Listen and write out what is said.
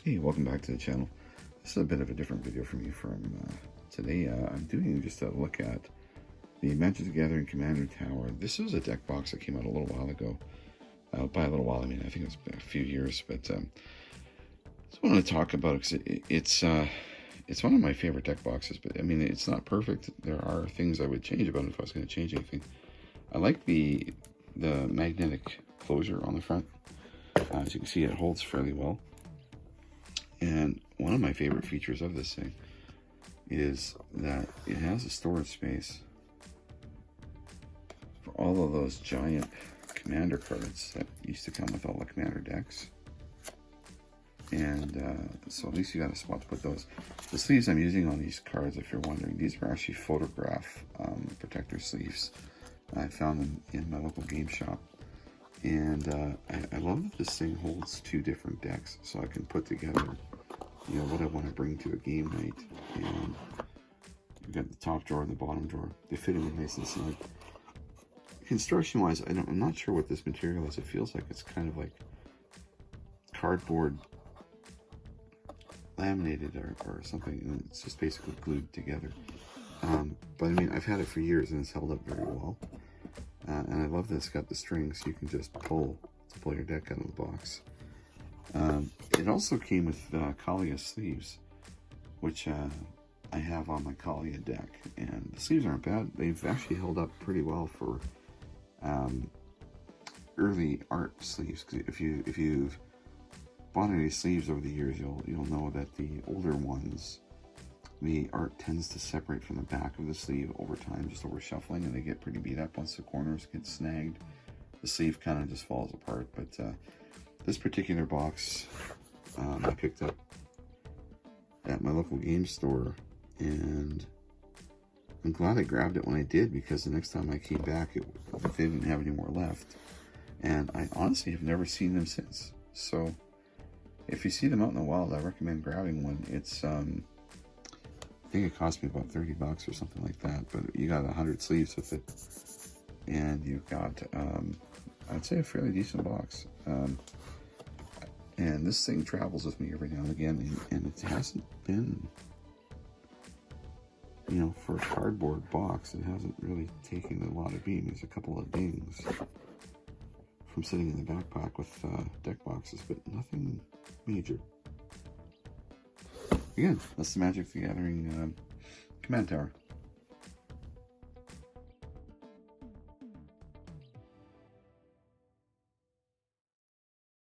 Hey, welcome back to the channel. This is a bit of a different video for me from today. I'm doing just a look at the Magic the Gathering Commander Tower. This was a deck box that came out a little while ago. By a little while, I mean, I think it's been a few years, but just wanted to talk about it because it's one of my favorite deck boxes, but I mean, it's not perfect. There are things I would change about it if I was going to change anything. I like the magnetic closure on the front. As you can see, it holds fairly well. And one of my favorite features of this thing is that it has a storage space for all of those giant commander cards that used to come with all the commander decks. And so at least you got a spot to put those. The sleeves I'm using on these cards, if you're wondering, these are actually photograph protector sleeves. I found them in my local game shop. And I love that this thing holds two different decks, so I can put together, you know, what I want to bring to a game night. And you've got the top drawer and the bottom drawer. They fit in nice and snug. Construction-wise, I'm not sure what this material is. It feels like it's kind of like cardboard laminated or something, and it's just basically glued together. But I mean, I've had it for years and it's held up very well. And I love that it's got the strings, so you can just pull your deck out of the box. It also came with Kalia sleeves, which I have on my Kalia deck. And the sleeves aren't bad. They've actually held up pretty well for early art sleeves. Because if you've bought any sleeves over the years, you'll know that the older ones, the art tends to separate from the back of the sleeve over time, just over shuffling, and they get pretty beat up once the corners get snagged. The sleeve kind of just falls apart. But this particular box I picked up at my local game store, and I'm glad I grabbed it when I did, because the next time I came back, they didn't have any more left, and I honestly have never seen them since. So if you see them out in the wild, I recommend grabbing one. It's I think it cost me about 30 bucks or something like that, but you got 100 sleeves with it, and you've got, I'd say, a fairly decent box. And this thing travels with me every now and again, and it hasn't been, you know, for a cardboard box, it hasn't really taken a lot of beating. There's a couple of dings from sitting in the backpack with deck boxes, but nothing major. Again, that's the Magic the Gathering Command Tower.